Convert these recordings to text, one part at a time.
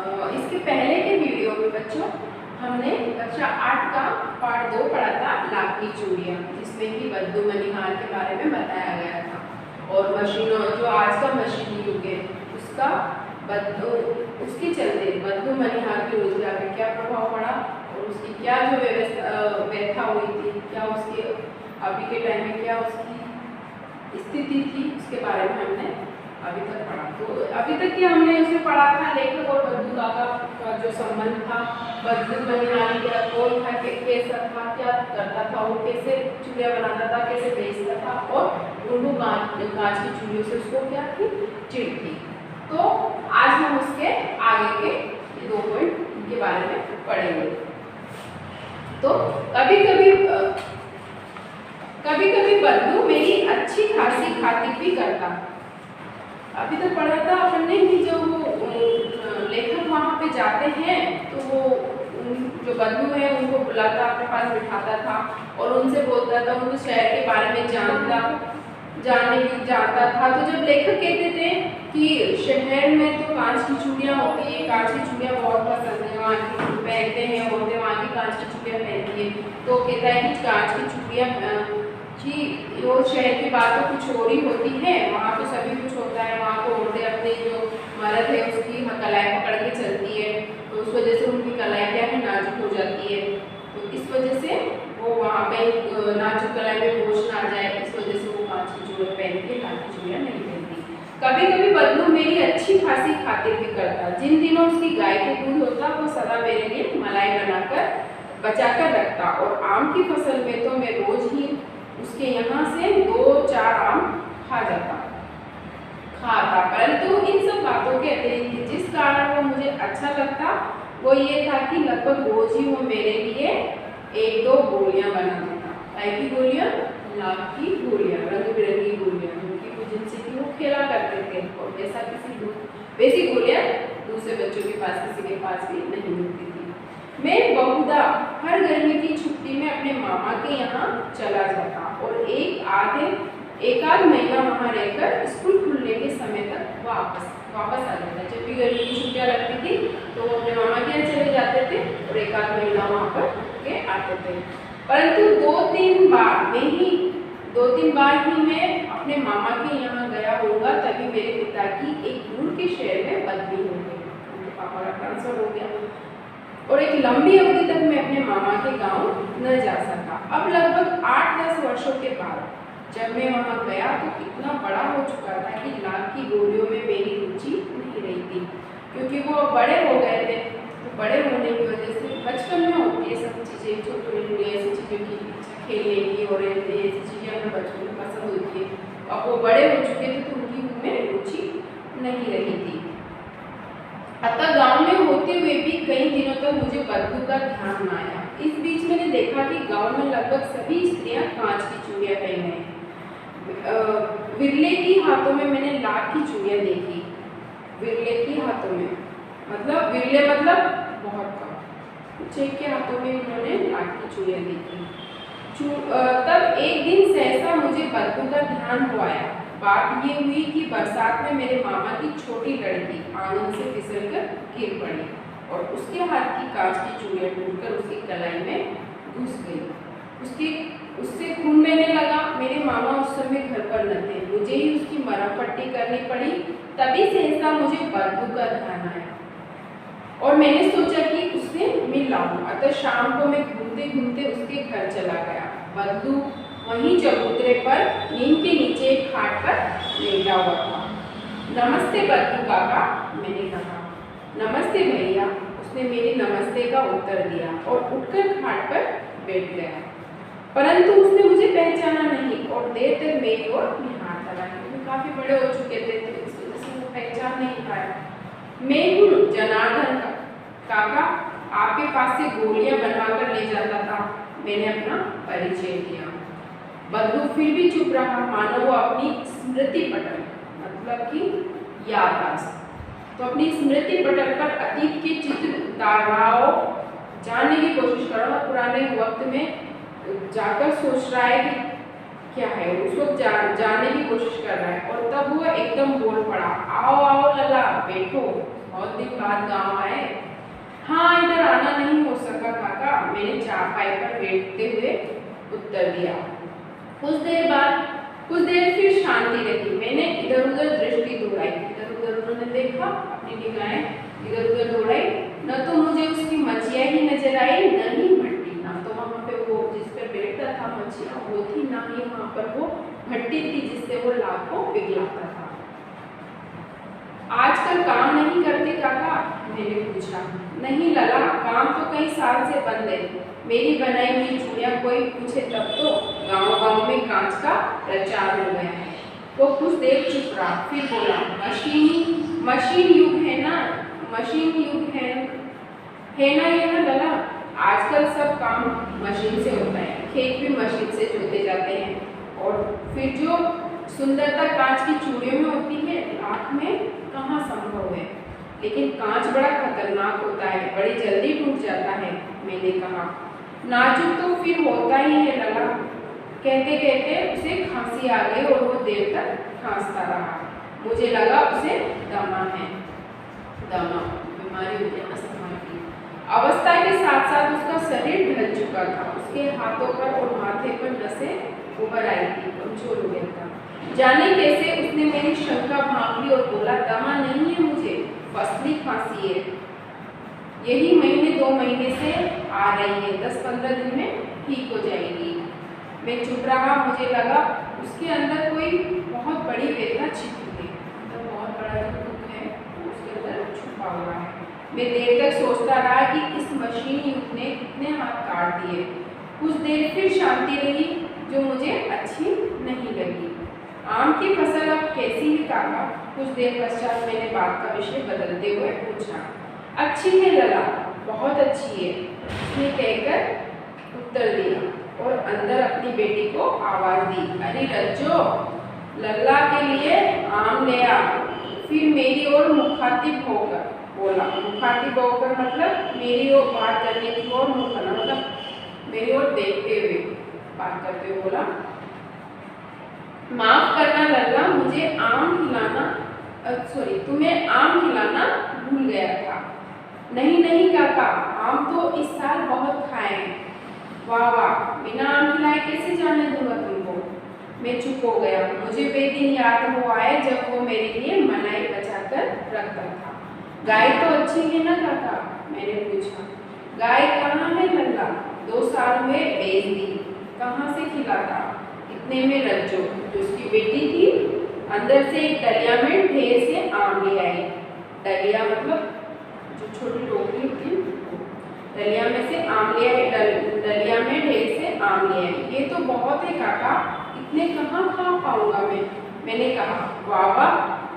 इसके पहले के वीडियो में बच्चों हमने कक्षा 8 का पार्ट 2 पढ़ा था, लाख की चूड़ियाँ, जिसमें कि बद्दू मनिहार के बारे में बताया गया था। और मशीनों, जो आज का मशीनी युग है, उसका उसके चलते बद्दू मनिहार के रोजगार में क्या प्रभाव पड़ा और उसकी क्या जो व्यथा हुई थी, क्या उसके अभी के टाइम में क्या उसकी स्थिति थी, उसके बारे में हमने अभी तक पढ़ा। तो अभी तक क्या हमने उसमें पढ़ा था, लेखक और बद्दू काका का जो संबंध था, बद्दू मनिहार क्या कौन था, कैसा था, क्या करता था, वो कैसे चूड़ियाँ बनाता था, कैसे बेचता था, और उनको कांच की चूड़ियों से उसको क्या थी, चिढ़ थी। तो आज हम उसके आगे के 2 पॉइंट के बारे में पढ़ेंगे। तो कभी कभी बद्दू मेरी अच्छी खासी खातिर भी करता। अभी तक पढ़ा था अपन ने कि जब वो लेखक वहाँ पे जाते हैं तो वो जो बद्दू है उनको बुलाता, अपने पास बिठाता था और उनसे बोलता था, उनको शहर के बारे में जानता था। तो जब लेखक कहते थे कि शहर में तो कांच की चूड़ियाँ होती है, कांच की चूड़ियाँ बहुत पसंद है, वहाँ की पहनते हैं, औरतें वहाँ की कांच की चूड़ियाँ पहनती है, तो कहता है कि कांच की चूड़ियाँ कि वो शहर की बात तो कुछ और ही होती है, वहाँ तो सभी कुछ होता है, वहाँ तो औरतें अपने जो मर्द है उसकी कलाई पकड़ के चलती है, तो उस वजह से उनकी कलाई क्या है, नाजुक हो जाती है। तो इस वजह से वो वहाँ पे नाजुक कलाई में बोझ ना आ जाए, इस वजह से वो कांच की चूड़ियाँ पहन के कांच की चूड़ियाँ नहीं पहनती। कभी कभी बद्दू मेरी अच्छी खासी खातिर भी करता। जिन दिनों उसकी गाय के दूध होता वो सदा मेरे लिए मलाई बनाकर बचाकर रखता, और आम की फसल में तो मैं रोज ही उसके यहाँ से 2-4 आम खाता। परंतु इन सब बातों के अतिरिक्त जिस कारण वो मुझे अच्छा लगता वो ये था कि लगभग रोज ही वो मेरे लिए 1-2 गोलियां बना देता। काय की गोलियां? लाख की गोलियां, रंग बिरंगी गोलियां, जिनसे कि वो खेला करते थे, और वैसी गोलियां दूसरे बच्चों के पास, किसी के पास भी नहीं मिलती थी। मैं बहुधा हर गर्मी की छुट्टी में अपने मामा के यहाँ चला जाता और एक आध महीना वहाँ रहकर स्कूल खुलने के समय तक वापस आ जाता। जब भी गर्मी की छुट्टियाँ लगती थी तो वो अपने मामा के यहाँ चले जाते थे और एक आध महीना वहाँ पर के आते थे। परंतु 2-3 बार ही मैं अपने मामा के यहाँ गया होगा, तभी मेरे पिता की एक दूर के शहर में बदली हो गई, उनके पापा का ट्रांसफर हो गया और एक लंबी अवधि तक मैं अपने मामा के गांव न जा सका। अब लगभग 8-10 वर्षों के बाद जब मैं वहां गया तो इतना बड़ा हो चुका था कि लाख की गोलियों में मेरी रुचि नहीं रही थी, क्योंकि वो बड़े हो गए थे। तो बड़े होने की वजह से बचपन में होती है सब चीज़ें, छोटी ऐसी चीज़ों की इच्छा खेलने की और ऐसी चीज़ें हमें बचपन में पसंद होती है। अब वो बड़े हो चुके थे तो उनकी उनमें रुचि नहीं रही थी। अतः गांव में होते हुए भी कई दिनों तक मुझे बद्दू का ध्यान न आया। इस बीच मैंने देखा कि गांव में लगभग सभी स्त्रियां कांच की चूड़ियां पहने हैं। विरले की हाथों में मैंने लाख की चूड़ियां देखी। विरले की हाथों में विरले मतलब बहुत कम, कुछ एक के हाथों में उन्होंने लाख की चूड़ियां देखी। तब एक दिन सहसा मुझे बद्दू का ध्यान हो आया। बात ये हुई कि बरसात में मेरे मामा की छोटी लड़की आंगन से फिसलकर गिर पड़ी और उसके हाथ की कांच की चूड़ियां टूटकर उसकी कलाई में घुस गई। उससे खून बहने लगा। मेरे मामा उस समय घर पर न थे, मुझे ही उसकी मरहम पट्टी करनी पड़ी। तभी सहसा मुझे बद्दू का ध्यान आया और मैंने सोचा कि उससे मिल लाऊं। अतः शाम को मैं घूमते घूमते उसके घर चला गया। बद्दू वहीं चबूतरे पर नीम के नीचे एक खाट पर लेटा हुआ था। नमस्ते बद्दू काका, मैंने कहा। नमस्ते भैया, उसने मेरे नमस्ते का उत्तर दिया और उठकर खाट पर बैठ गया। परंतु उसने मुझे पहचाना नहीं और देर तक मेरी ओर निहारता रहा, क्योंकि काफी बड़े हो चुके थे तो इस वजह से वो पहचान नहीं पाया। मैं हूँ जनार्दन काका, आपके पास से गोलियां बनवा कर ले जाता था। मैंने अपना परिचय दिया। बद्दू फिर भी चुप रहा, मानो वो अपनी स्मृति पटल मतलब कि याददाश्त, तो अपनी स्मृति पटल पर अतीत के चित्र उतार रहा हो, जानने की कोशिश कर रहा, पुराने वक्त में जाकर सोच रहा है कि क्या है, उस वक्त जानने की कोशिश कर रहा है। और तब वो एकदम बोल पड़ा, आओ आओ लला बैठो, बहुत दिन बाद गांव आए। हाँ, इधर आना नहीं हो सका काका, मैंने चारपाई पर बैठते हुए उत्तर दिया। कुछ देर फिर शांति रही। मैंने इधर उधर दृष्टि दौड़ाई। इधर उधर उन्होंने देखा, अपनी निगाहें इधर उधर दौड़ाई। न तो मुझे उसकी मछिया ही नजर आई, न ही भट्टी। ना तो वहाँ पे वो जिस पर बैठता था मछिया वो थी, ना ही वहाँ पर वो भट्टी थी जिससे वो लाख को पिघलाता था। आजकल काम नहीं करते काका, मैंने पूछा। नहीं लला, काम तो कई साल से बंद है। मेरी बनाई हुई चूड़ियाँ कोई पूछे तब तो गांव-गांव में कांच का प्रचार हो गया है। वो कुछ देर चुप रहा, फिर बोला, मशीन युग है ना, मशीन युग है ना यह लला। आजकल सब काम मशीन से होता है, खेत भी मशीन से जोते जाते हैं। और फिर जो सुंदरता कांच की चूड़ियों में होती है, लाख में कहाँ संभव है। लेकिन कांच बड़ा खतरनाक होता है, बड़ी जल्दी टूट जाता है। मैंने कहा, नाजुक तो फिर होता ही है लला। कहते कहते उसे खांसी आ गई और वो देर तक खांसता रहा। मुझे लगा उसे दमा है। दमा बीमारी होती है, अस्थमा की अवस्था के साथ साथ उसका शरीर ढल चुका था। उसके हाथों पर और माथे पर नसें उभर आई थी, कमजोर हो गया था। जाने कैसे उसने मेरी शंका भांप ली और बोला, दमा नहीं है मुझे, फसली खांसी है। यही महीने 2 महीने से आ रही है, 10-15 दिन में ठीक हो जाएगी। मैं चुप रहा। मुझे लगा उसके अंदर कोई बहुत बड़ी वेदना छिपी है, मतलब बहुत बड़ा जो दुख है उसके अंदर छुपा हुआ है। मैं देर तक सोचता रहा कि इस मशीन युग ने कितने हाथ काट दिए। कुछ देर फिर शांति रही जो मुझे अच्छी नहीं लगी। आम की फसल अब कैसी है काका? कुछ देर पश्चात मैंने बात का विषय बदलते हुए पूछा। अच्छी है लला, बहुत अच्छी है, उसने कहकर उत्तर दिया और अंदर अपनी बेटी को आवाज दी, अरे रज्जो, लल्ला के लिए आम ले आ। फिर मेरी ओर मुखातिब होकर बोला। मुखातिब होकर मतलब मेरी ओर बात करने की ओर मुँह करना, मतलब मेरी ओर देखते हुए बात करते हुए बोला, माफ करना लल्ला, मुझे आम खिलाना तुम्हें आम खिलाना भूल गया था। नहीं नहीं काका, आम तो इस साल बहुत खाए हैं। वाह वाह, बिना आम खिलाए कैसे जाने दूंगा तुमको। मैं चुप हो गया। मुझे वे दिन याद हो आए जब वो मेरे लिए मलाई बचाकर रखता था। गाय तो अच्छी है ना काका? मैंने पूछा। गाय कहाँ है लल्ला? 2 साल हुए बेच दी। कहाँ से खिलाता? इतने में रज्जो, जो उसकी बेटी थी, अंदर से एक डलिया में ढेर से आम ले आई। डलिया मतलब जो छोटी टोकरी होती है, डलिया में से आम ले आई। डलिया में ढेर से आम ले आई। ये तो बहुत है काका, इतने कहाँ खा पाऊंगा मैं। मैंने कहा। वाह वाह,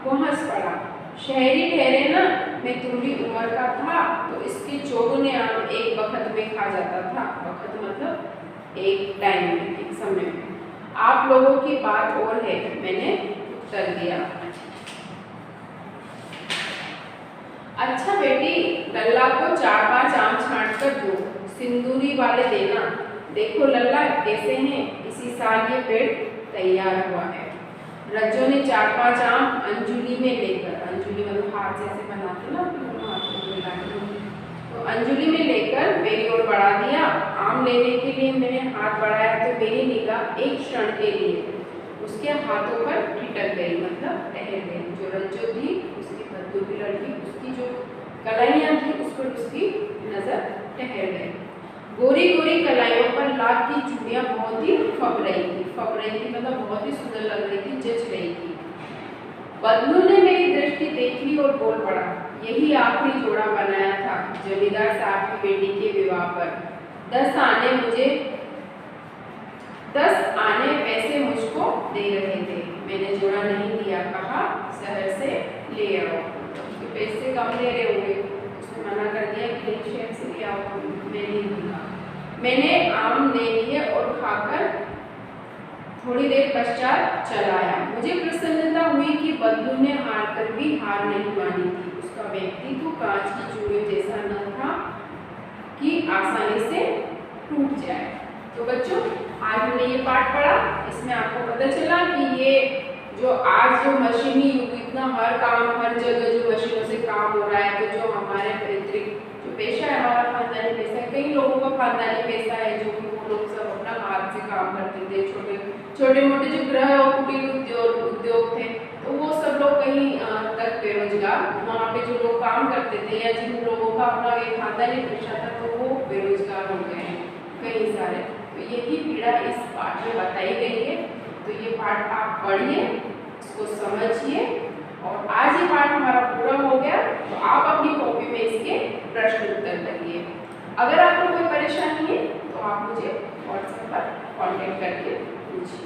वो हंस पड़ा। शहरी ठहरे ना, मैं तुम्हारी उम्र का था तो इसके चौगुने आम एक वक्त में खा जाता था। वक्त मतलब एक टाइम में, एक समय में। आप लोगों की बात और है, मैंने उत्तर दिया। अच्छा बेटी, लल्ला को 4-5 आम छांट कर दो, सिंदूरी वाले देना। देखो लल्ला कैसे हैं, इसी साल ये पेड़ तैयार हुआ है। रज्जो ने 4-5 आम अंजुली में लेकर, अंजुली मतलब हाथ जैसे बनाते ना, तो अंजुली में लेकर मेरी ओर बढ़ा दिया। आम लेने के लिए मैंने हाथ बढ़ाया तो मेरी निगाह एक क्षण के लिए उसके हाथों पर ठिठक गई, मतलब ठहर गई। जो रज्जो थी, उसकी बद्दू की लड़की, उसकी जो कलाइयाँ थी उस पर उसकी नजर ठहर गई। गोरी गोरी कलाइयों पर लाख की चूड़ियाँ बहुत ही फब रही थी मतलब बहुत ही सुंदर लग रही थी, जच रही थी। बदलू ने मेरी दृष्टि देख ली और बोल पड़ा, यही आखिरी जोड़ा बनाया था जमींदार साहब की बेटी के विवाह पर। 10 आने पैसे मुझको दे रहे थे। मैंने जोड़ा नहीं दिया, कहा शहर से ले आओ। उसके पैसे कम ले रहे होंगे, उसने मना कर दिया कि शहर से ले आओ, मैं नहीं दूंगा। मैंने आम ले लिए और खाकर थोड़ी देर पश्चात चलाया। मुझे प्रसन्नता हुई कि बदलू ने हार कर भी हार नहीं मानी थी। उसका व्यक्तित्व कांच की चूड़ियों जैसा न था कि आसानी से टूट जाए। तो बच्चों, आज हमने ये पाठ पढ़ा, इसमें आपको पता चला कि ये जो आज जो मशीनी युग, इतना हर काम हर जगह जो मशीनों से काम हो रहा है, खानदानी पैसा है जो कि वो लोग सब अपना हाथ से काम करते थे, छोटे मोटे जो गृह और कुटीर उद्योग थे, तो वो सब लोग कहीं तक बेरोजगार, वहाँ पे जो लोग काम करते थे या जिन लोगों का अपना एक खानदानी पेशा था तो वो बेरोजगार हो गए हैं कई सारे। तो यही पीड़ा इस पाठ में बताई गई है। तो ये पाठ आप पढ़िए, इसको समझिए, और आज ये पाठ हमारा पूरा हो गया तो आप अपनी कॉपी में इसके प्रश्न उत्तर करिए। अगर आपको कोई परेशानी है तो आप मुझे व्हाट्सएप पर कांटेक्ट करके पूछिए।